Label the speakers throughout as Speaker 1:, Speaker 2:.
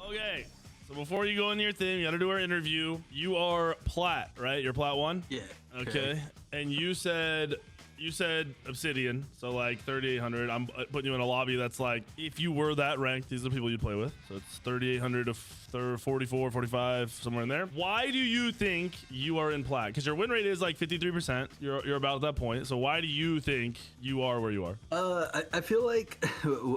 Speaker 1: Okay, so before you go into your thing, you gotta do our interview. You are plat, right? You're plat 1?
Speaker 2: Yeah.
Speaker 1: Okay. And you said obsidian, so like 3800. I'm putting you in a lobby that's like, if you were that ranked, these are the people you'd play with. So it's 3800 to 44, 45, somewhere in there. Why do you think you are in plat? Because your win rate is like 53%. You're about at that point. So why do you think you are where you are?
Speaker 2: I feel like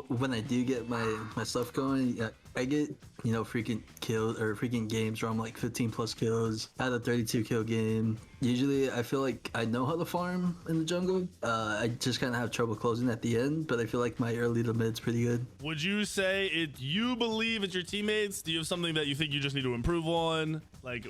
Speaker 2: when I do get my stuff going, I get, you know, freaking kills or freaking games where I'm like 15 plus kills. I had a 32 kill game. Usually I feel like I know how to farm in the jungle. I just kind of have trouble closing at the end, but I feel like my early to mid's pretty good.
Speaker 1: Would you say you believe it's your teammates? Do you have something that you think you just need to improve on? Like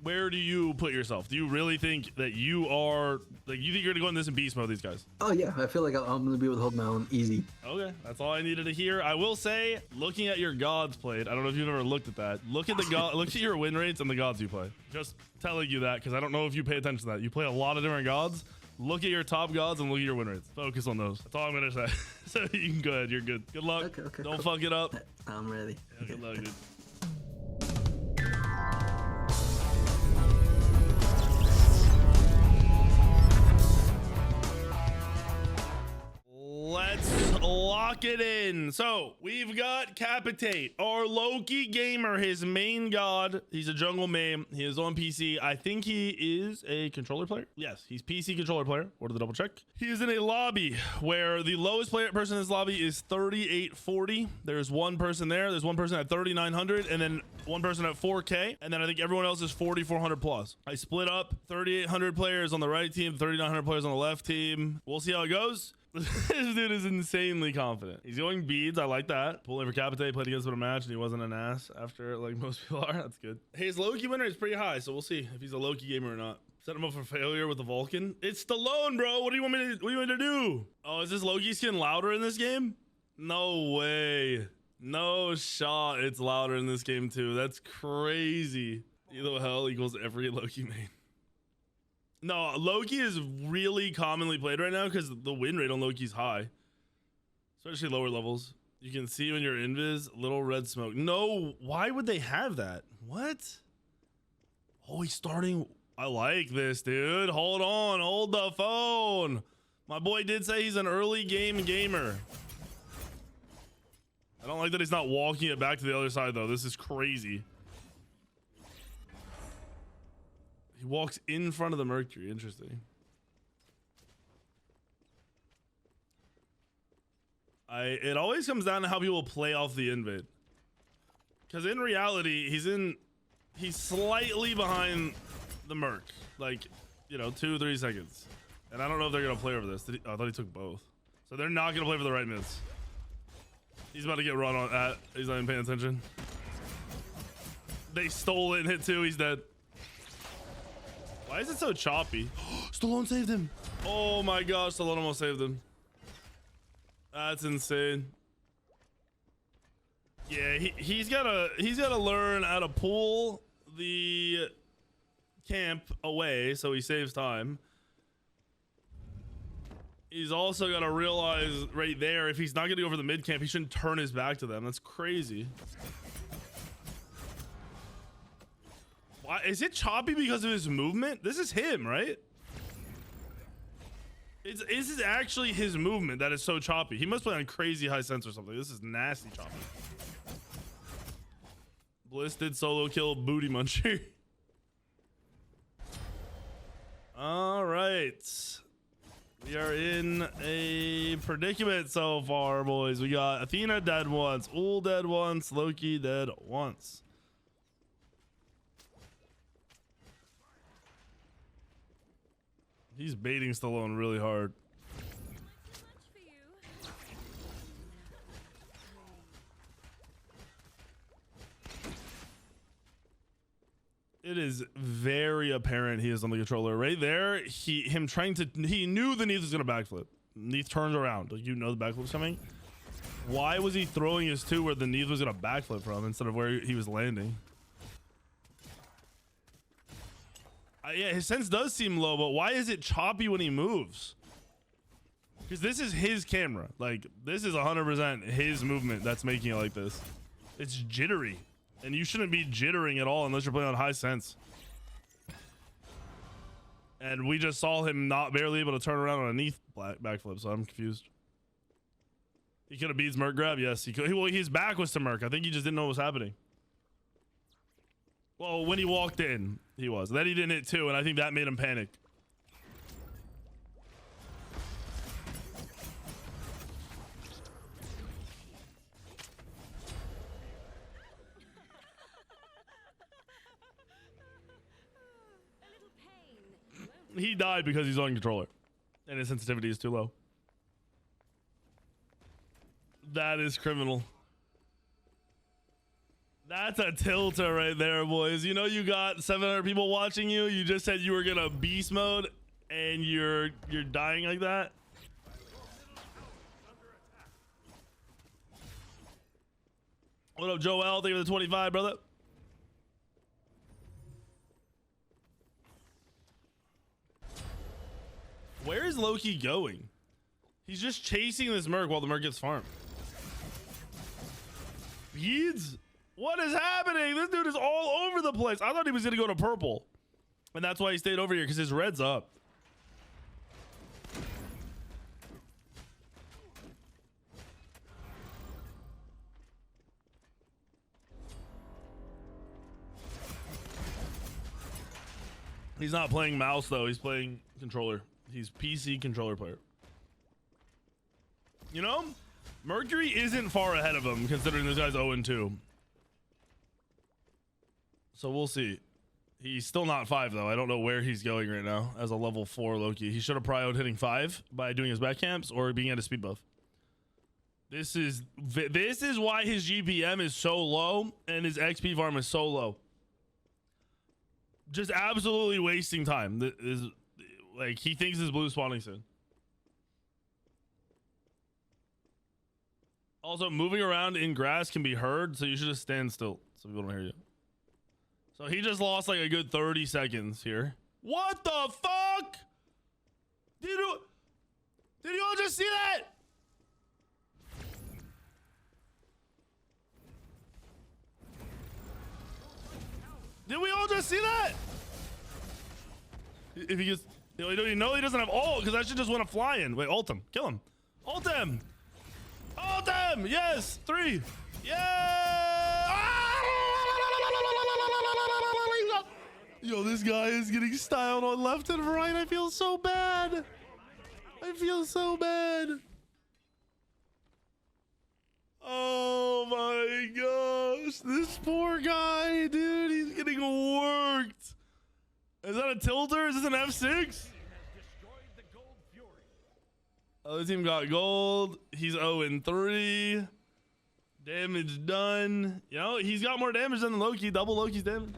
Speaker 1: where do you put yourself? Do you really think that you are, like, you think you're gonna go in this in beast mode, these guys?
Speaker 2: Oh yeah, I feel like I'm gonna be able to hold my own easy.
Speaker 1: Okay, that's all I needed to hear. I will say, looking at your gods played, I don't know if you've ever looked at that. Look at look at your win rates and the gods you play. Just telling you that, because I don't know if you pay attention to that. You play a lot of different gods. Look at your top gods and look at your win rates. Focus on those. That's all I'm gonna say. So you can go ahead. You're good. Good luck.
Speaker 2: Okay,
Speaker 1: don't
Speaker 2: cool.
Speaker 1: fuck it up.
Speaker 2: I'm ready.
Speaker 1: Yeah, good luck, dude. Let's lock it in. So we've got Capitate, our Loki gamer, his main god. He's a jungle main. He is on PC. I think he is a controller player. Yes, he's PC controller player. Or to the double check. He is in a lobby where the lowest person in this lobby is 3840. There's one person there. There's one person at 3900, and then one person at 4K, and then I think everyone else is 4400 plus. I split up 3800 players on the right team, 3900 players on the left team. We'll see how it goes. This dude is insanely confident. He's going beads. I like that. Pulling for Capitate, played against him in a match, and he wasn't an ass after, like most people are. That's good. Hey, his Loki winner is pretty high, so we'll see if he's a Loki gamer or not. Set him up for failure with the Vulcan. It's Stallone, bro. What do you want me to do? Oh, is this Loki skin louder in this game? No way. No shot. It's louder in this game too. That's crazy. Elo Hell equals every Loki main. No, Loki is really commonly played right now because the win rate on Loki's high, especially lower levels. You can see when you're invis, little red smoke. No, why would they have that? What? Oh, he's starting. I like this, dude. Hold on, hold the phone. My boy did say he's an early game gamer. I don't like that he's not walking it back to the other side though. This is crazy. He walks in front of the Mercury. Interesting. It always comes down to how people play off the invade. Because in reality, he's slightly behind the Merc. Like, you know, 2-3 seconds. And I don't know if they're going to play over this. I thought he took both. So they're not going to play for the right mids. He's about to get run on at. He's not even paying attention. They stole it and hit 2. He's dead. Why is it so choppy? Stallone saved him. Oh my gosh, Stallone almost saved him. That's insane. Yeah, he's gotta learn how to pull the camp away so he saves time. He's also gotta realize right there, if he's not gonna go for the mid camp, he shouldn't turn his back to them. That's crazy. Why is it choppy? Because of his movement? This is him, right? This is actually his movement that is so choppy. He must play on crazy high sense or something. This is nasty choppy. Bliss did solo kill booty muncher. All right, we are in a predicament so far, boys. We got Athena dead once, Ul dead once, Loki dead once. He's baiting Stallone really hard. It is very apparent he is on the controller right there. He knew the Neath was gonna backflip. Neath turns around, like, you know, the backflip's coming. Why was he throwing his 2 where the Neath was gonna backflip from instead of where he was landing? Yeah, his sense does seem low, but why is it choppy when he moves? Because this is his camera. Like, this is 100% his movement that's making it like this. It's jittery. And you shouldn't be jittering at all unless you're playing on high sense. And we just saw him not barely able to turn around on a knee backflip, so I'm confused. He could have beat Merc grab. Yes, he could. Well, his back was to Merc. I think he just didn't know what was happening. Well, when he walked in, he was. Then he didn't hit two, and I think that made him panic. He died because he's on controller and his sensitivity is too low. That is criminal. That's a tilter right there, boys. You know, you got 700 people watching you. You just said you were gonna beast mode and you're dying like that. What up, Joel? Thank you for the 25, brother. Where is Loki going? He's just chasing this Merc while the Merc gets farmed. Beads? What is happening? This dude is all over the place. I thought he was going to go to purple. And that's why he stayed over here, because his red's up. He's not playing mouse, though. He's playing controller. He's PC controller player. You know, Mercury isn't far ahead of him, considering this guy's 0-2. So we'll see. He's still not 5, though. I don't know where he's going right now as a level 4 Loki. He should have prioed hitting 5 by doing his back camps or being at a speed buff. This is why his GPM is so low and his XP farm is so low. Just absolutely wasting time. This is, like, he thinks his blue spawning soon. Also, moving around in grass can be heard, so you should just stand still so people don't hear you. So he just lost like a good 30 seconds here. What the fuck? Did you all just see that? Did we all just see that? If he gets, you know he doesn't have ult, because that should just want to fly in. Wait, ult him, kill him, ult him, ult him. Yes, 3. Yeah. Yo, this guy is getting styled on left and right. I feel so bad. I feel so bad. Oh my gosh, this poor guy, dude. He's getting worked. Is that a tilter? Is this an F6? Other team got gold. He's 0-3. Damage done. You know, he's got more damage than Loki. Double Loki's damage.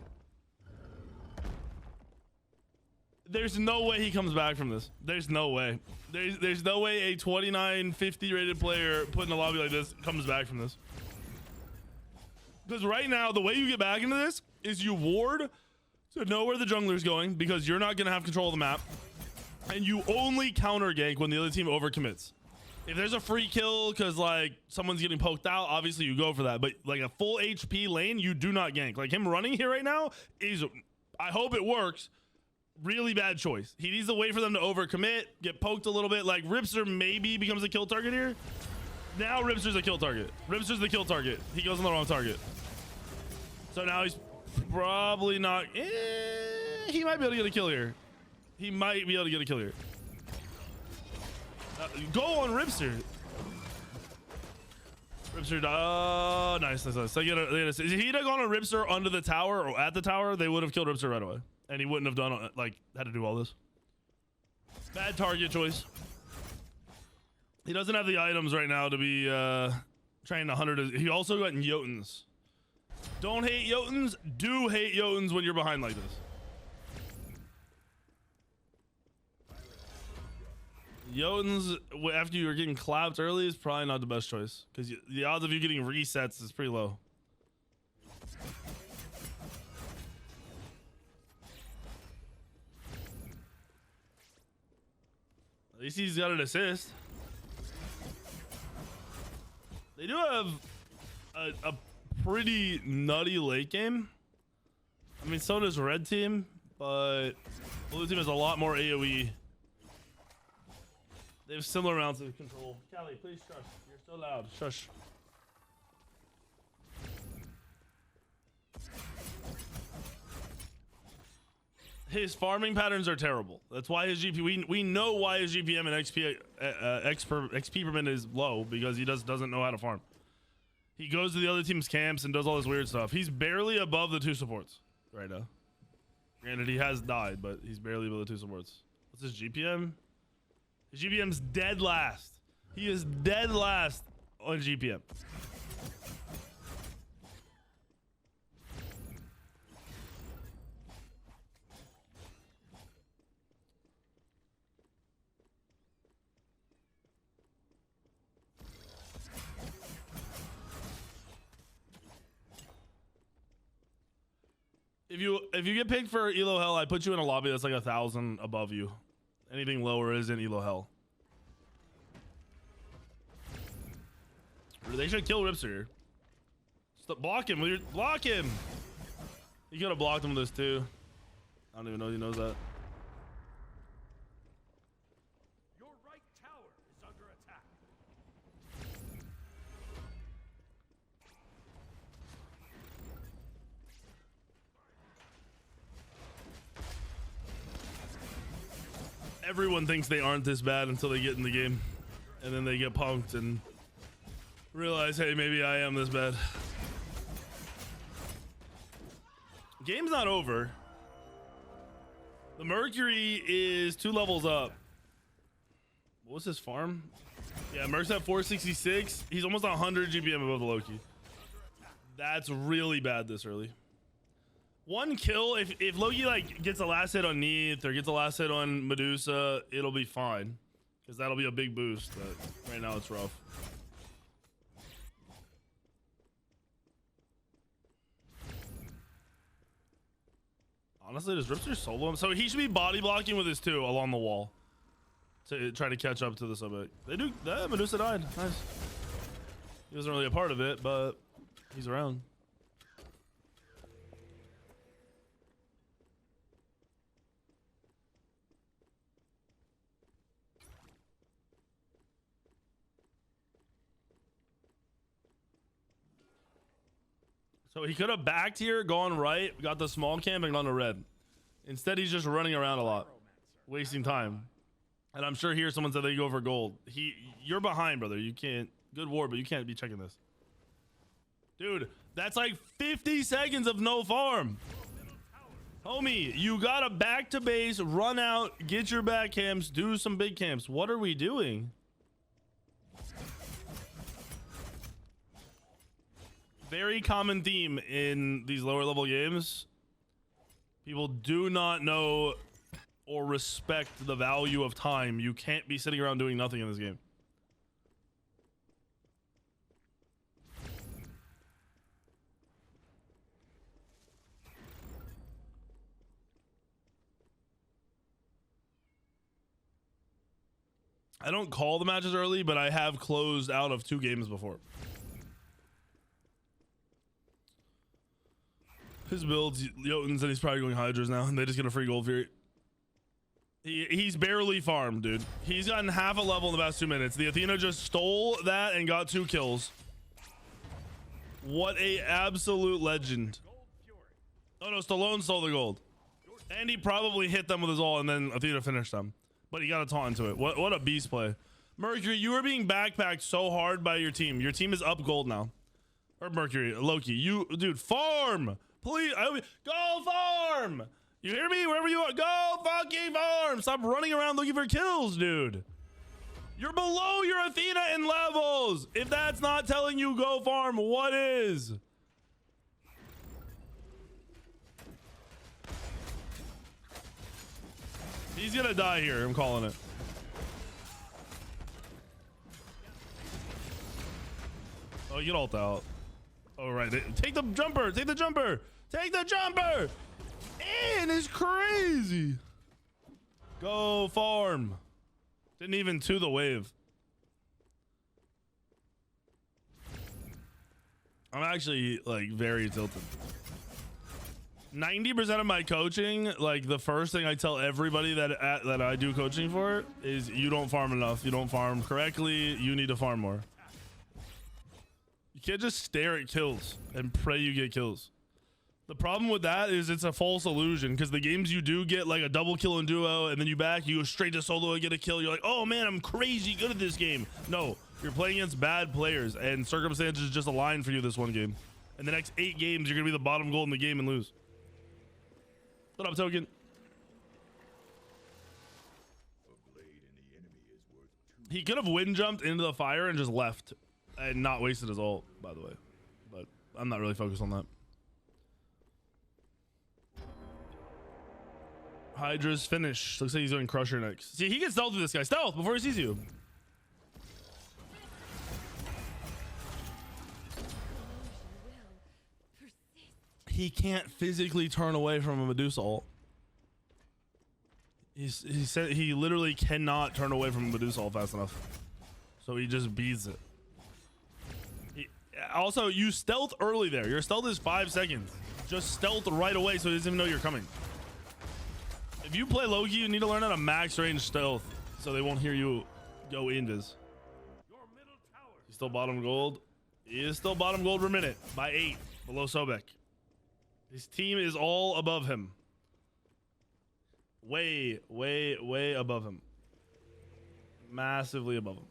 Speaker 1: There's no way he comes back from this. There's no way. There's no way a 2950 rated player put in a lobby like this comes back from this. Because right now, the way you get back into this is you ward to know where the jungler's going, because you're not going to have control of the map. And you only counter gank when the other team overcommits. If there's a free kill because like someone's getting poked out, obviously you go for that. But like a full HP lane, you do not gank. Like him running here right now is, I hope it works, really bad choice. He needs to wait for them to overcommit, get poked a little bit. Like Ripster maybe becomes a kill target here. Now Ripster's a kill target. Ripster's the kill target. He goes on the wrong target. So now he's probably not. He might be able to get a kill here. He might be able to get a kill here. Go on Ripster. Ripster. Oh, nice. So if he'd have gone on Ripster under the tower or at the tower, they would have killed Ripster right away. And he wouldn't have done, like, had to do all this. Bad target choice. He doesn't have the items right now to be trained 100. He also got Jotuns. Don't hate Jotuns. Do hate Jotuns when you're behind like this. Jotuns, after you're getting clapped early, is probably not the best choice. Because the odds of you getting resets is pretty low. At least he's got an assist. They do have a pretty nutty late game. I mean, so does red team, but blue team has a lot more AoE. They have similar amounts of control. Callie, please shush. You're so loud. Shush. His farming patterns are terrible. That's why his GP. We know why his GPM and XP per minute is low, because he doesn't know how to farm. He goes to the other team's camps and does all this weird stuff. He's barely above the 2 supports right now. Granted, he has died, but he's barely above the 2 supports. What's his GPM? His GPM's dead last. He is dead last on GPM. If you get picked for Elo Hell, I put you in a lobby that's like 1,000 above you. Anything lower is in Elo Hell. They should kill Ripster here. Stop, block him. Block him. You could have blocked him with this too. I don't even know if he knows that.
Speaker 3: Your right tower is under attack.
Speaker 1: Everyone thinks they aren't this bad until they get in the game, and then they get punked and realize, hey, maybe I am this bad. Game's not over. The Mercury is 2 levels up. What was his farm? Yeah, Merc's at 466. He's almost 100 GPM above the Loki. That's really bad this early. 1 kill, if Loki like gets a last hit on Neith or gets a last hit on Medusa, it'll be fine, because that'll be a big boost, but right now it's rough. Honestly, does Ripster solo him? So he should be body blocking with his 2 along the wall to try to catch up to the subject. They do that. Medusa died. Nice. He wasn't really a part of it, but he's around. So he could have backed here, gone right, got the small camp, and gone to red. Instead, he's just running around a lot, wasting time. And I'm sure here someone said they go for gold. You're behind, brother. You can't. Good ward, but you can't be checking this. Dude, that's like 50 seconds of no farm. Homie, you gotta back to base, run out, get your back camps, do some big camps. What are we doing? Very common theme in these lower level games. People do not know or respect the value of time. You can't be sitting around doing nothing in this game. I don't call the matches early, but I have closed out of 2 games before. His builds, Jotuns, and he's probably going Hydras now, and they just get a free gold Fury. He's barely farmed, dude. He's gotten half a level in the past 2 minutes. The Athena just stole that and got 2 kills. What a absolute legend. Oh no, Stallone stole the gold. And he probably hit them with his ult, and then Athena finished them. But he got a taunt into it. What a beast play. Mercury, you are being backpacked so hard by your team. Your team is up gold now. Or Mercury, Loki. Dude, farm! Please, go farm! You hear me? Wherever you are, go fucking farm! Stop running around looking for kills, dude. You're below your Athena in levels. If that's not telling you go farm, what is? He's gonna die here. I'm calling it. Oh, you get ult out. Oh, right. Take the jumper. Take the jumper. Take the jumper. And it's crazy. Go farm. Didn't even to the wave. I'm actually like very tilted. 90% of my coaching, like the first thing I tell everybody that I do coaching for is you don't farm enough. You don't farm correctly. You need to farm more. You can't just stare at kills and pray you get kills. The problem with that is it's a false illusion, because the games you do get like a double kill in duo and then you go straight to solo and get a kill. You're like, oh man, I'm crazy good at this game. No, you're playing against bad players and circumstances just align for you this one game. In the next 8 games, you're going to be the bottom gold in the game and lose. What up, Token? He could have wind jumped into the fire and just left and not wasted his ult, by the way. But I'm not really focused on that. Hydra's finished. Looks like he's doing Crusher next. See, he can stealth with this guy. Stealth before he sees you. He can't physically turn away from a Medusa ult. He said he literally cannot turn away from a Medusa ult fast enough. So he just beats it. Also, you stealth early there. Your stealth is 5 seconds. Just stealth right away so he doesn't even know you're coming. If you play Loki, you need to learn how to max range stealth so they won't hear you go invis. He's still bottom gold. He is still bottom gold per minute by 8 below Sobek. His team is all above him. Way, way, way above him. Massively above him.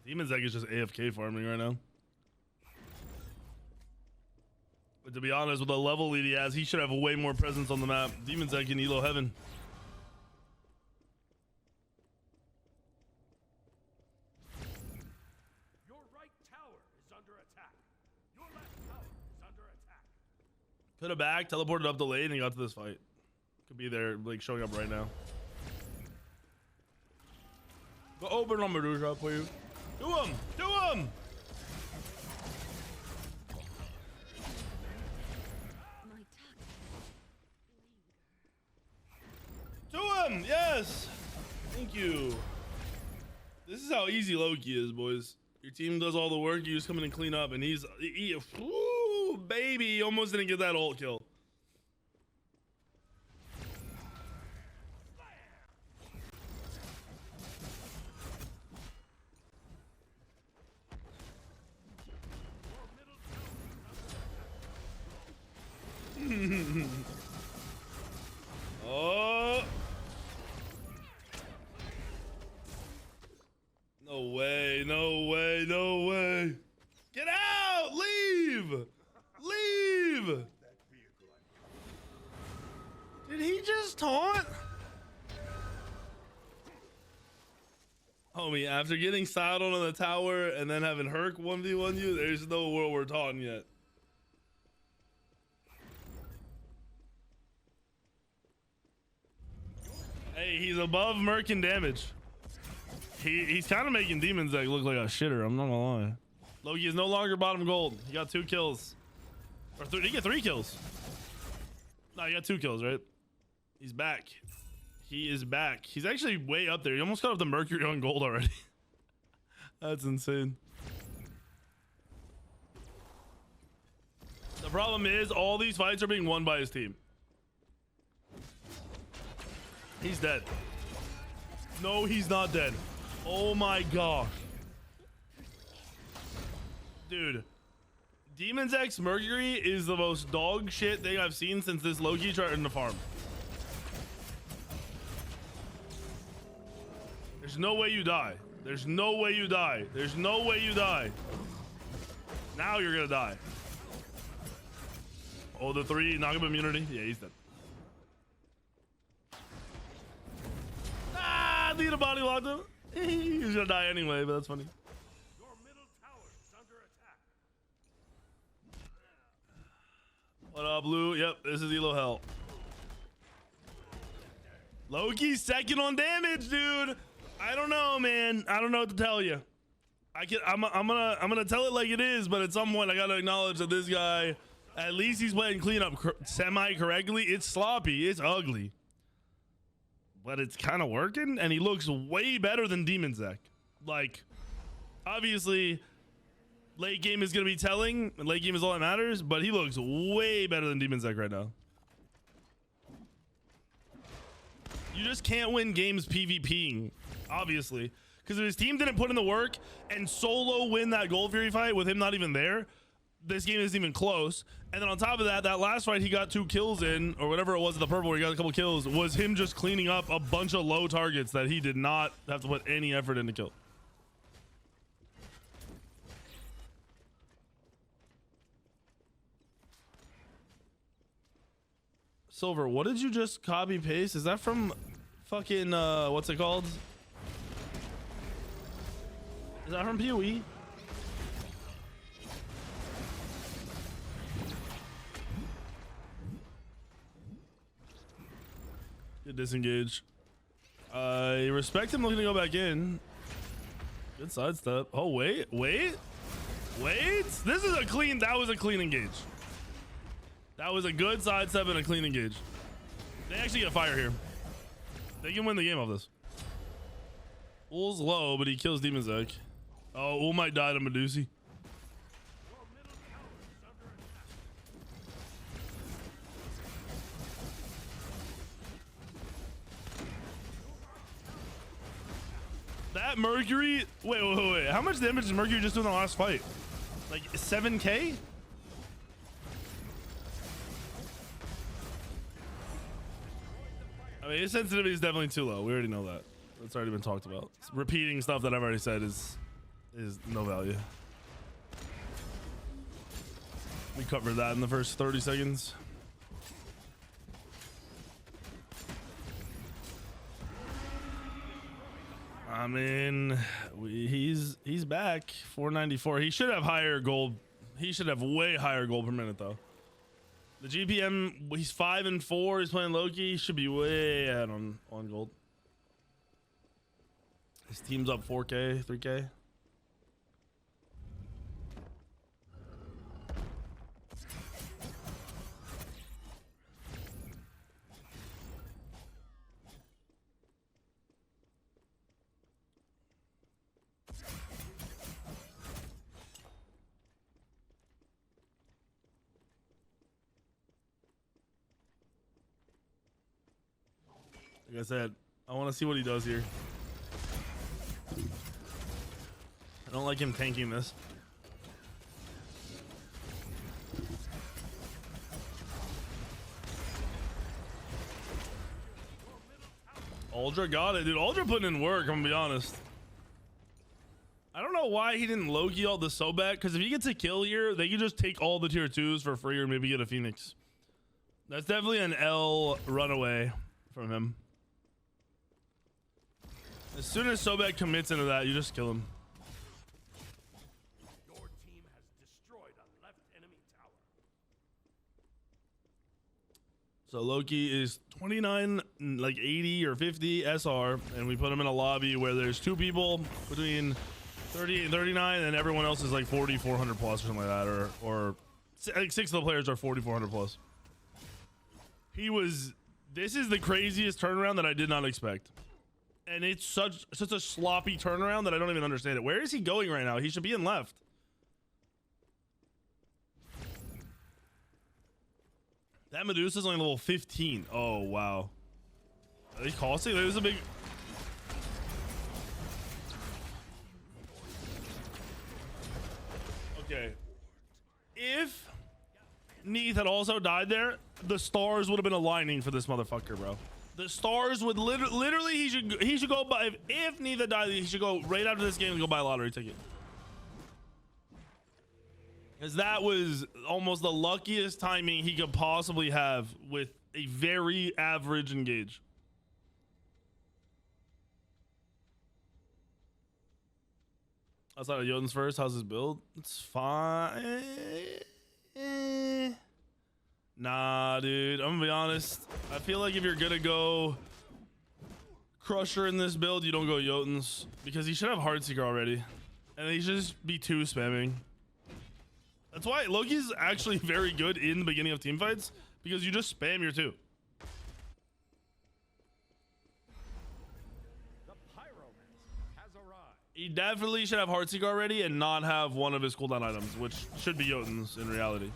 Speaker 1: Demon's Egg is just AFK farming right now. But to be honest, with the level lead he has, he should have way more presence on the map. Demon's Egg in Elo Heaven.
Speaker 3: Your right tower is under attack. Your left tower is under attack.
Speaker 1: Could have back, teleported up the lane, and got to this fight. Could be there, like showing up right now. Go open on Medusa, please. Do him! Do him! Do him! Yes! Thank you. This is how easy Loki is, boys. Your team does all the work, you just come in and clean up, and ooh, baby, he almost didn't get that ult kill. Oh, no way, no way, no way. Get out! Leave! Leave! Did he just taunt? Homie, after getting saddled on the tower and then having Herc 1v1 you, there's no world we're taunting yet. Hey, he's above Merc in damage. He's kind of making Demon's Egg look like a shitter. I'm not gonna lie. Loki is no longer bottom gold. He got 2 kills. Or did he get 3 kills? No, he got 2 kills, right? He's back. He is back. He's actually way up there. He almost got up the Mercury on gold already. That's insane. The problem is all these fights are being won by his team. He's dead. No, he's not dead. Oh my god. Dude. Demon's X Mercury is the most dog shit thing I've seen since this Loki tried to farm. There's no way you die. There's no way you die. There's no way you die. Now you're gonna die. Oh, the 3 knock him immunity. Yeah, he's dead. Need a body locked him. He's gonna die anyway, but that's funny.
Speaker 3: Your middle tower is under attack.
Speaker 1: What up, Blue? Yep, this is Elo Hell. Loki's second on damage, dude. I don't know, man. I don't know what to tell you. I'm gonna tell it like it is, but at some point I gotta acknowledge that this guy At least he's playing cleanup semi correctly. It's sloppy. It's ugly. But it's kind of working, and he looks way better than Demon Zek. Like, obviously, late game is going to be telling, and late game is all that matters, but he looks way better than Demon Zek right now. You just can't win games PvPing, obviously. Because if his team didn't put in the work and solo win that Gold Fury fight with him not even there, this game isn't even close. And then on top of that, that last fight he got 2 kills in, or whatever it was at the purple where he got a couple kills, was him just cleaning up a bunch of low targets that he did not have to put any effort in to kill. Silver, what did you just copy paste? Is that from fucking what's it called? Is that from PoE? Good disengage. I respect him looking to go back in. Good sidestep. Oh wait. This is a clean. That was a clean engage. That was a good sidestep and a clean engage. They actually get fire here. They can win the game off this. Ul's low, but he kills Demon Zek. Oh, Ul might die to Medusi. That Mercury. Wait. How much damage did Mercury just do in the last fight? Like 7K? I mean, his sensitivity is definitely too low. We already know that. It's already been talked about. Repeating stuff that I've already said is no value. We covered that in the first 30 seconds. I mean, he's back. 494. He should have higher gold. He should have way higher gold per minute though. The GPM, he's 5 and 4. He's playing Loki. He should be way ahead on gold. His team's up 4K, 3K. Like I said, I want to see what he does here. I don't like him tanking this. Uldra got it, dude. Uldra putting in work, I'm gonna be honest. I don't know why he didn't Loki all the Sobek, because if he gets a kill here, they can just take all the tier 2s for free or maybe get a Phoenix. That's definitely an L runaway from him. As soon as Sobek commits into that, you just kill him.
Speaker 3: Your team has destroyed a left enemy tower.
Speaker 1: So Loki is 29, like 80 or 50 SR, and we put him in a lobby where there's 2 people between 38 and 39, and everyone else is like 4,400 plus or something like that, or like 6 of the players are 4,400 plus. This is the craziest turnaround that I did not expect. And it's such a sloppy turnaround that I don't even understand it. Where is he going right now? He should be in left. That Medusa's only level 15. Oh, wow. Are they costing? There's a big... Okay. If Neath had also died there, the stars would have been aligning for this motherfucker, bro. The stars would literally he should go buy, if neither died, he should go right after this game and go buy a lottery ticket. Because that was almost the luckiest timing he could possibly have with a very average engage. Outside of Jotun's first, how's his build? It's fine. Nah, dude, I'm gonna be honest. I feel like if you're gonna go Crusher in this build, you don't go Jotun's, because he should have Heartseeker already. And he should just be 2 spamming. That's why Loki's actually very good in the beginning of team fights, because you just spam your 2.
Speaker 3: The pyromancer has arrived.
Speaker 1: He definitely should have Heartseeker already and not have one of his cooldown items, which should be Jotun's in reality.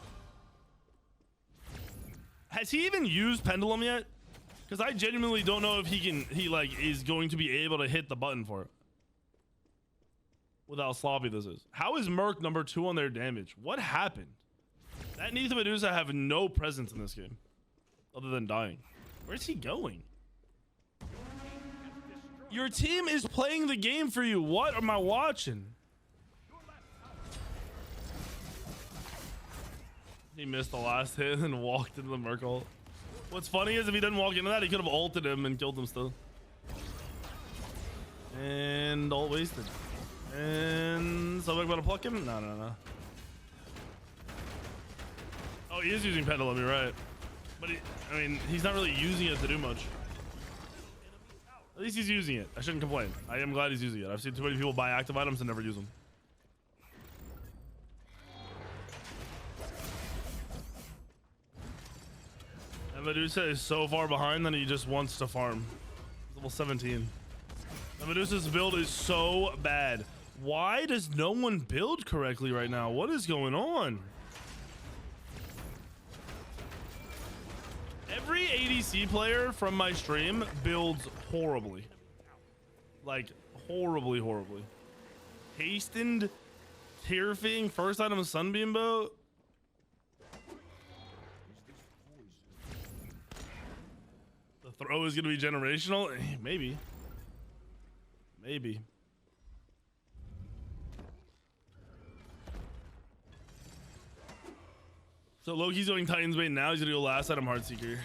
Speaker 1: Has he even used Pendulum yet? Because I genuinely don't know if he like is going to be able to hit the button for it. With how sloppy this is. How is Merc number 2 on their damage? What happened? That Neith and Medusa have no presence in this game. Other than dying. Where's he going? Your team is playing the game for you. What am I watching? He missed the last hit and walked into the Merc ult. What's funny is if he didn't walk into that, he could have ulted him and killed him still. And ult wasted. And so I'm about to pluck him? No. Oh, he is using Pendulum, you're right. But I mean, he's not really using it to do much. At least he's using it. I shouldn't complain. I am glad he's using it. I've seen too many people buy active items and never use them. And Medusa is so far behind that he just wants to farm. He's level 17. And Medusa's build is so bad. Why does no one build correctly right now? What is going on? Every ADC player from my stream builds horribly. Like, horribly. Hastened, Tearfing, first item Sunbeam Bow. The throw is going to be generational? Maybe. So Loki's doing Titan's Bane now. He's gonna go last item Heartseeker.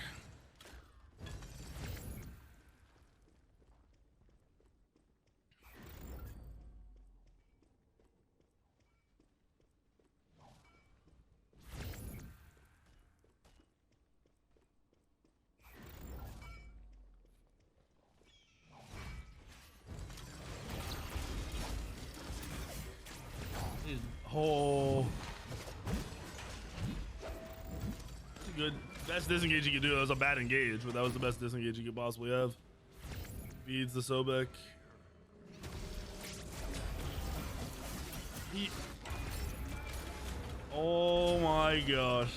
Speaker 1: Oh. Good. Best disengage you could do. That was a bad engage, but that was the best disengage you could possibly have. Feeds the Sobek. Oh my gosh.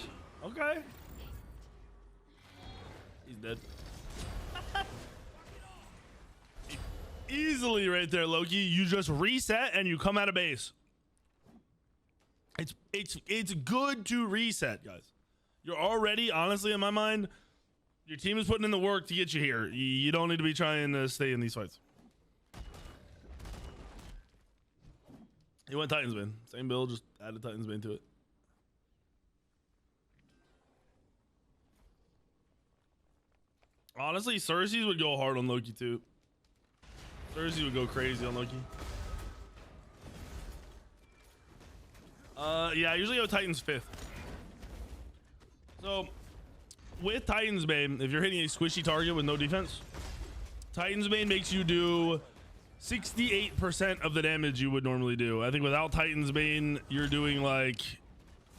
Speaker 1: Okay. He's dead. Easily right there, Loki. You just reset and you come out of base. It's good to reset, guys. You're already, honestly, in my mind, your team is putting in the work to get you here. You don't need to be trying to stay in these fights. He went Titan's Bane. Same build, just added Titan's Bane to it. Honestly, Cersei's would go hard on Loki too. Cersei would go crazy on Loki. Yeah, I usually go Titan's 5th. So, with Titan's Bane, if you're hitting a squishy target with no defense, Titan's Bane makes you do 68% of the damage you would normally do. I think without Titan's Bane, you're doing like,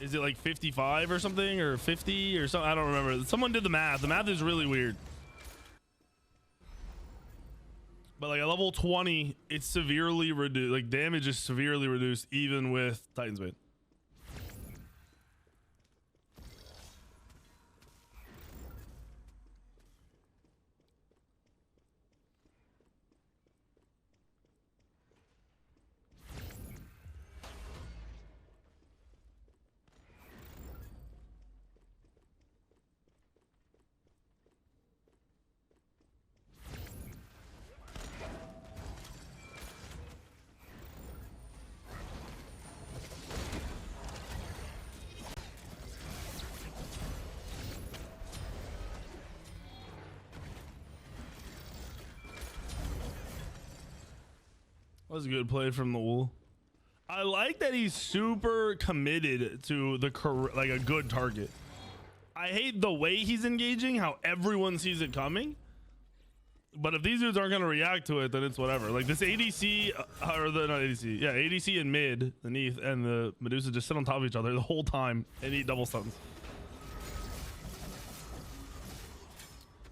Speaker 1: is it like 55 or something, or 50 or something? I don't remember. Someone did the math. The math is really weird. But like at level 20, it's severely reduced. Like damage is severely reduced even with Titan's Bane. That was a good play from the Wool. I like that he's super committed to the like a good target. I hate the way he's engaging, how everyone sees it coming. But if these dudes aren't gonna react to it, then it's whatever. Like this ADC, or the not ADC, yeah, ADC and mid, the Neath and the Medusa just sit on top of each other the whole time and eat double stuns.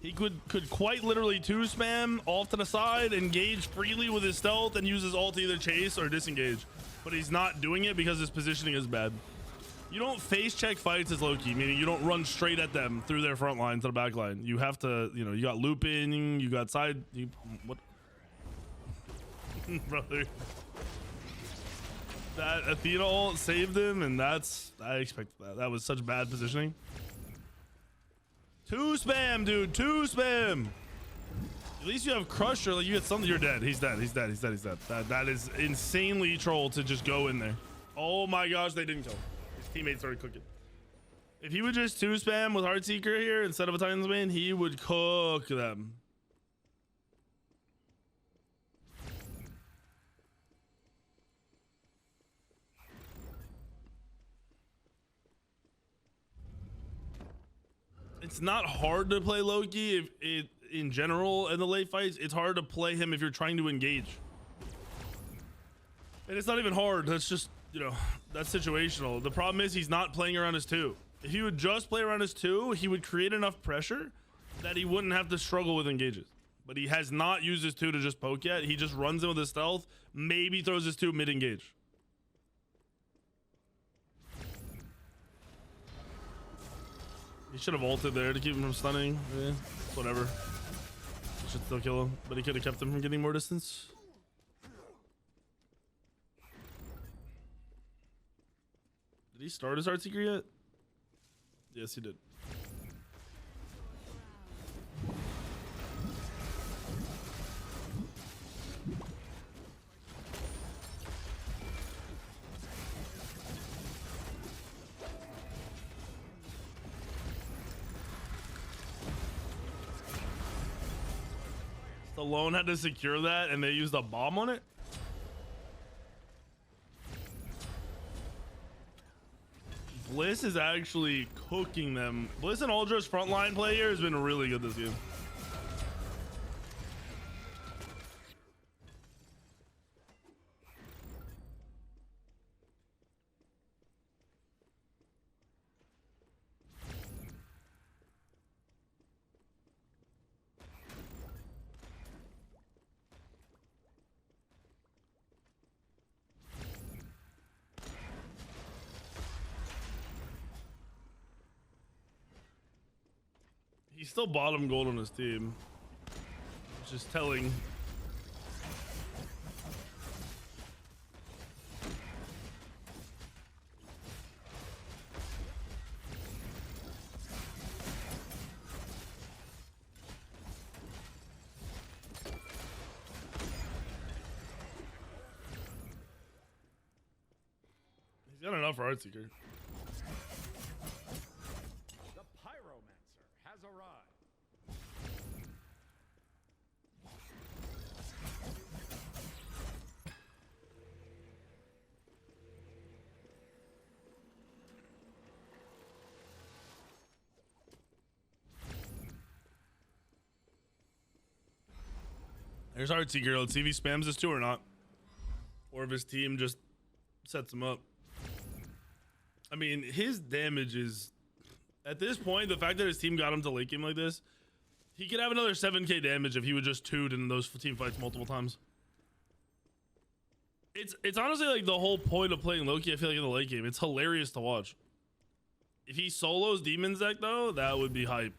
Speaker 1: He could quite literally 2-spam off to the side, engage freely with his stealth, and use his ult to either chase or disengage. But he's not doing it because his positioning is bad. You don't face check fights as Loki, meaning you don't run straight at them through their front line to the back line. You have to, you know, you got looping, you got side. What? Brother. That Athena ult saved him, and I expected that. That was such bad positioning. 2-spam, dude. 2-spam. At least you have Crusher. Like you get something. You're dead. He's dead. He's dead. He's dead. He's dead. That is insanely troll to just go in there. Oh my gosh, they didn't kill him. His teammates started cooking. If he would just 2-spam with Heartseeker here instead of a Titan's Bane, he would cook them. It's not hard to play Loki if it in general in the late fights. It's hard to play him if you're trying to engage. And it's not even hard. That's just, you know, that's situational. The problem is he's not playing around his 2. If he would just play around his 2, he would create enough pressure that he wouldn't have to struggle with engages. But he has not used his 2 to just poke yet. He just runs in with his stealth, maybe throws his 2 mid-engage. He should have ulted there to keep him from stunning. Yeah, whatever. Should still kill him, but he could have kept him from getting more distance. Did he start his Heartseeker yet? Yes, he did. Stallone had to secure that and they used a bomb on it? Bliss is actually cooking them. Bliss and Ultra's frontline play here has been really good this game. He's still bottom gold on his team, which is telling. He's got enough for Heartseeker. There's Heartseeker. Let's see if he spams this 2 or not. Or if his team just sets him up. I mean, his damage is... At this point, the fact that his team got him to late game like this, he could have another 7k damage if he would just 2'd in those team fights multiple times. It's honestly like the whole point of playing Loki, I feel like, in the late game. It's hilarious to watch. If he solos Demon's Deck, though, that would be hype.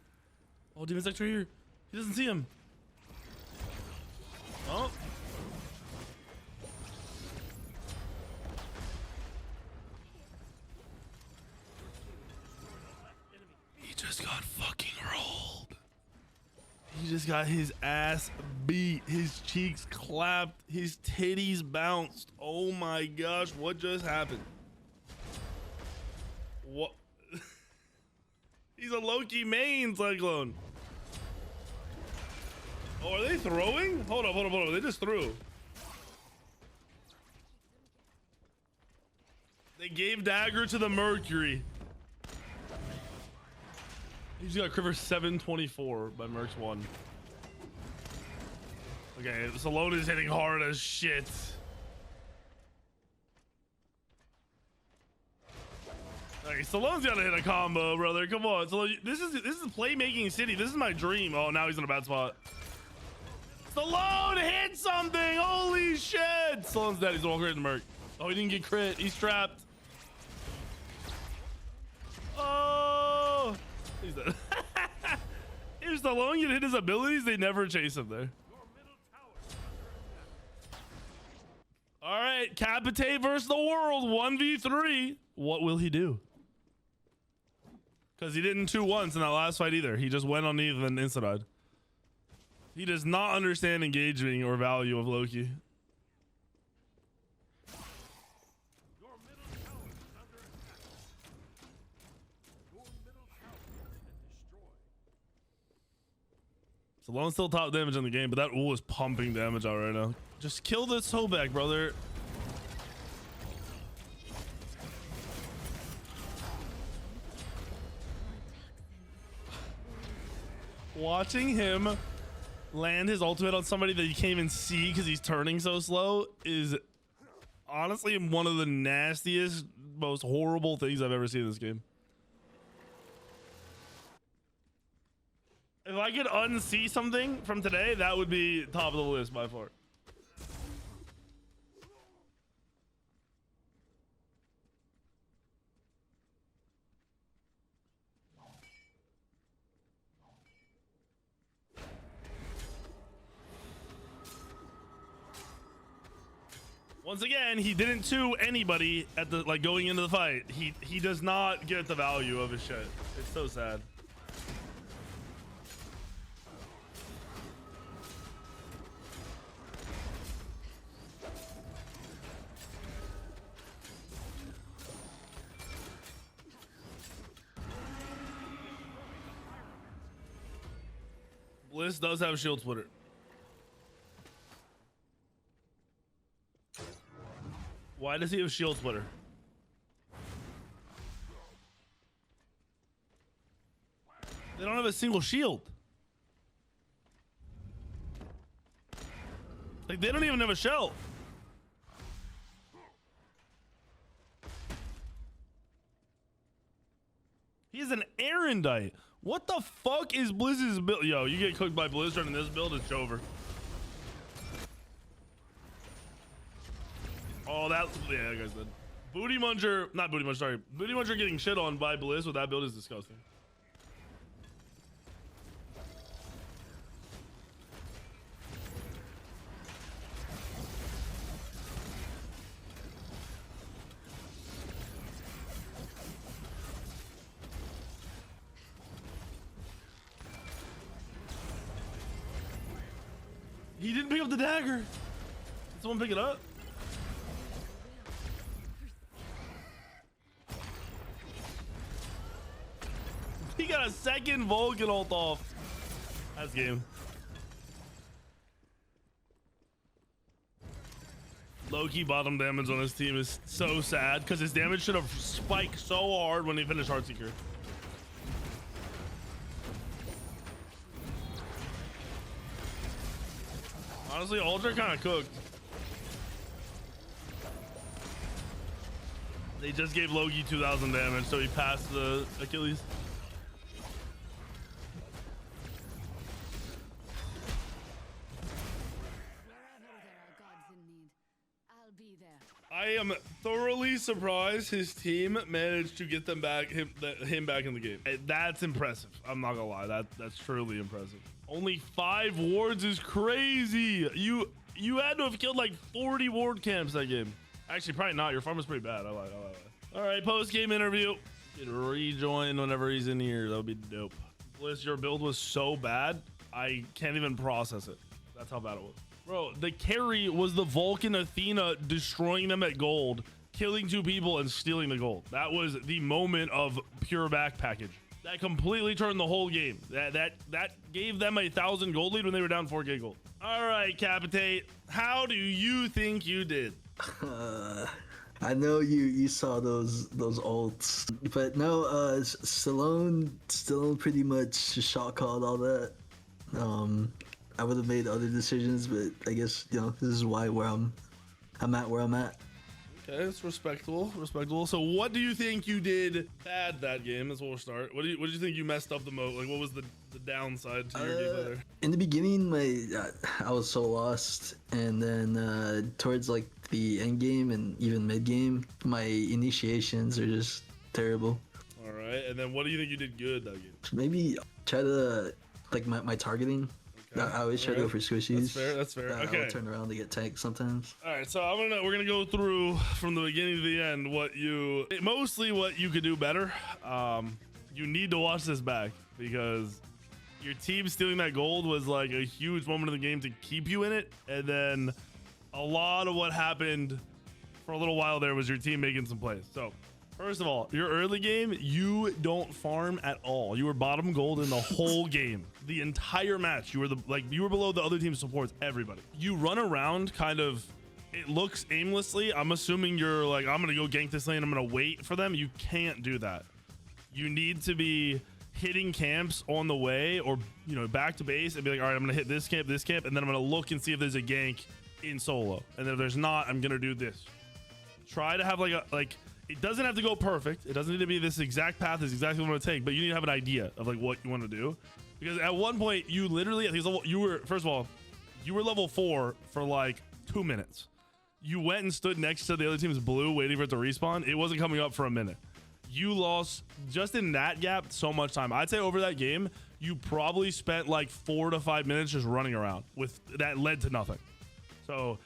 Speaker 1: Oh, Demon's Deck's right here. He doesn't see him. Oh. He just got fucking rolled. He just got his ass beat. His cheeks clapped. His titties bounced. Oh my gosh, what just happened? What? He's a Loki main Cyclone. Oh, are they throwing? Hold up. They just threw. They gave dagger to the Mercury. He just got Criver 724 by Mercs 1. Okay, Salone is hitting hard as shit. Okay, Stallone's gotta hit a combo, brother. Come on, Stallone. This is playmaking city. This is my dream. Oh, now he's in a bad spot. Stallone hit something. Holy shit! Stallone's dead. He's walking right in the merc. Oh, he didn't get crit. He's trapped. Oh, he's dead. If Stallone can hit his abilities, they never chase him there. All right, Capite versus the world, 1v3. What will he do? Because he didn't 2 once in that last fight either. He just went on either and insta-died. He does not understand engaging or value of Loki. Stallone's still top damage in the game, but that ult is pumping damage out right now. Just kill this Sobek, brother. Watching him land his ultimate on somebody that you can't even see because he's turning so slow is honestly one of the nastiest, most horrible things I've ever seen in this game. If I could unsee something from today, that would be top of the list by far. Once again, he didn't 2 anybody at the going into the fight. He does not get the value of his shit. It's so sad. Bliss does have shield splitter. Why does he have shield splitter? They don't have a single shield. Like, they don't even have a shell. He's an Erendite. What the fuck is Blizz's build? Yo, you get cooked by Blizzard in this build, it's over. Oh, that, yeah, that guy's dead. Booty Muncher, not Booty Muncher, sorry. Booty Muncher getting shit on by Blizz with that build is disgusting. He didn't pick up the dagger. Did someone pick it up? He got a second Vulcan ult off. That's game. Loki bottom damage on his team is so sad because his damage should have spiked so hard when he finished Heartseeker. Honestly, Ultra kind of cooked. They just gave Loki 2,000 damage, so he passed the Achilles. I am thoroughly surprised his team managed to get them back, him back in the game. That's impressive. I'm not gonna lie, that's truly impressive. Only 5 wards is crazy. You had to have killed like 40 ward camps that game. Actually, probably not. Your farm is pretty bad. I lied. All right, post game interview. You can rejoin whenever he's in here. That would be dope. Bliss, your build was so bad, I can't even process it. That's how bad it was. Bro, the carry was the Vulcan Athena destroying them at gold, killing 2 people and stealing the gold. That was the moment of pure back package. That completely turned the whole game. That gave them 1,000 gold lead when they were down 4k gold. All right, Capitate, how do you think you did?
Speaker 2: I know you saw those ults, but no, Stallone pretty much shot called all that. I would have made other decisions, but I guess this is why where I'm at where I'm at.
Speaker 1: Okay, it's respectable. So what do you think you did bad that game? That's where we'll start. What do you think you messed up the most? Like, what was the downside to your game there?
Speaker 2: In the beginning, I was so lost, and then towards like the end game and even mid game, my initiations are just terrible.
Speaker 1: All right, and then what do you think you did good that game?
Speaker 2: Maybe try to like my targeting.
Speaker 1: Okay.
Speaker 2: I always try to go for squishies.
Speaker 1: That's fair. Okay.
Speaker 2: I'll turn around to get tanked sometimes.
Speaker 1: All right, so we're gonna go through from the beginning to the end mostly what you could do better. You need to watch this back because your team stealing that gold was like a huge moment of the game to keep you in it, and then a lot of what happened for a little while there was your team making some plays. So first of all, your early game, you don't farm at all. You were bottom gold in the whole game. The entire match, you were below the other team's supports, everybody. You run around kind of, it looks aimlessly. I'm assuming you're like, I'm gonna go gank this lane, I'm gonna wait for them. You can't do that. You need to be hitting camps on the way, or back to base and be like, all right, I'm gonna hit this camp, and then I'm gonna look and see if there's a gank in solo. And if there's not, I'm gonna do this. Try to have it doesn't have to go perfect. It doesn't need to be this exact path is exactly what I'm gonna take, but you need to have an idea of like what you want to do. Because at one point you literally, I think you were level 4 for like 2 minutes. You went and stood next to the other team's blue waiting for it to respawn. It wasn't coming up for a minute. You lost just in that gap so much time. I'd say over that game, you probably spent like 4 to 5 minutes just running around with that led to nothing. So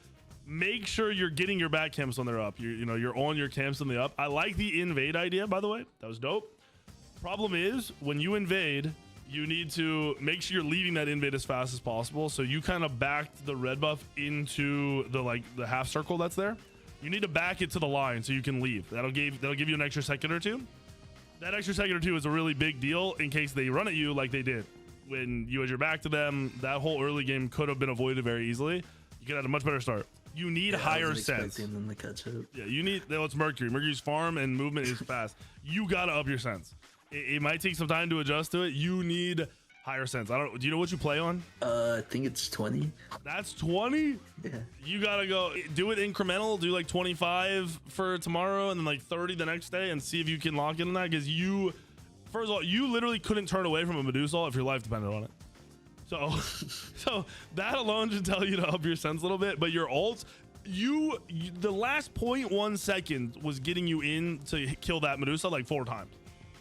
Speaker 1: make sure you're getting your back camps when they're up. You're on your camps when they're up. I like the invade idea, by the way. That was dope. Problem is, when you invade, you need to make sure you're leaving that invade as fast as possible. So you kind of backed the red buff into the half circle that's there. You need to back it to the line so you can leave. That'll give you an extra second or two. That extra second or two is a really big deal in case they run at you like they did. When you had your back to them, that whole early game could have been avoided very easily. You could have a much better start. You need higher sense.
Speaker 2: Them to catch up.
Speaker 1: Yeah, you need. It's Mercury. Mercury's farm and movement is fast. You gotta up your sense. It might take some time to adjust to it. You need higher sense. Do you know what you play on?
Speaker 2: I think it's 20.
Speaker 1: That's 20.
Speaker 2: Yeah.
Speaker 1: You gotta go do it incremental. Do like 25 for tomorrow and then like 30 the next day, and see if you can lock in on that. Because first of all, you literally couldn't turn away from a Medusa if your life depended on it. So that alone should tell you to up your sense a little bit. But your ults, the last 0.1 second was getting you in to kill that Medusa like 4 times.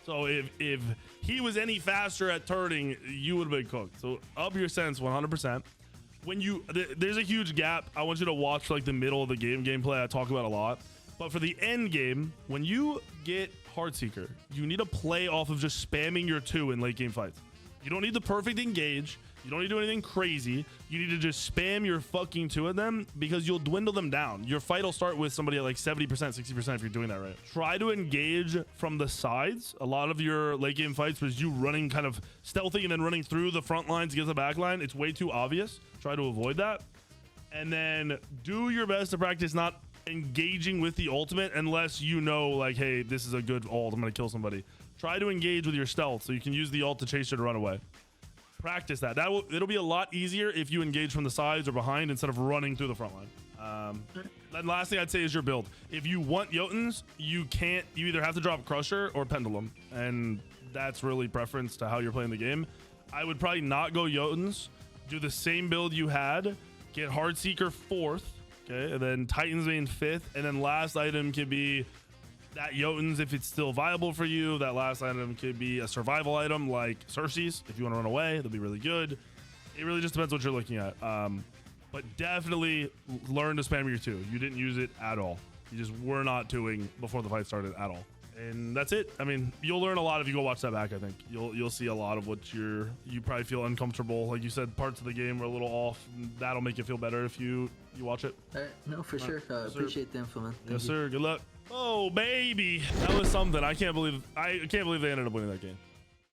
Speaker 1: So if he was any faster at turning, you would have been cooked. So up your sense 100%. When there's a huge gap. I want you to watch like the middle of the gameplay I talk about a lot. But for the end game, when you get Heartseeker, you need to play off of just spamming your 2 in late game fights. You don't need the perfect engage. You don't need to do anything crazy. You need to just spam your fucking 2 of them because you'll dwindle them down. Your fight will start with somebody at like 70%, 60% if you're doing that right. Try to engage from the sides. A lot of your late game fights was you running kind of stealthy and then running through the front lines to get the back line. It's way too obvious. Try to avoid that. And then do your best to practice not engaging with the ultimate unless you know like, hey, this is a good ult. I'm going to kill somebody. Try to engage with your stealth so you can use the ult to chase her to run away. Practice that. It'll be a lot easier if you engage from the sides or behind instead of running through the front line. Then last thing I'd say is your build. If you want Jotuns, you either have to drop Crusher or Pendulum, and that's really preference to how you're playing the game. I would probably not go Jotuns. Do the same build you had. Get Heartseeker 4th, okay, and then Titan's Vein 5th, and then last item can be that Jotuns if it's still viable for you. That last item could be a survival item like Cersei's. If you want to run away, that'll be really good. It really just depends what you're looking at. But definitely learn to spam your 2. You didn't use it at all. You just were not doing before the fight started at all. And that's it. I mean, you'll learn a lot if you go watch that back. I think you'll see a lot of what you probably feel uncomfortable. Like you said, parts of the game were a little off. That'll make you feel better if you watch it.
Speaker 2: All right, no, for sure. Appreciate the info, man.
Speaker 1: Yes, sir. Good luck. Oh, baby, that was something. I can't believe they ended up winning that game.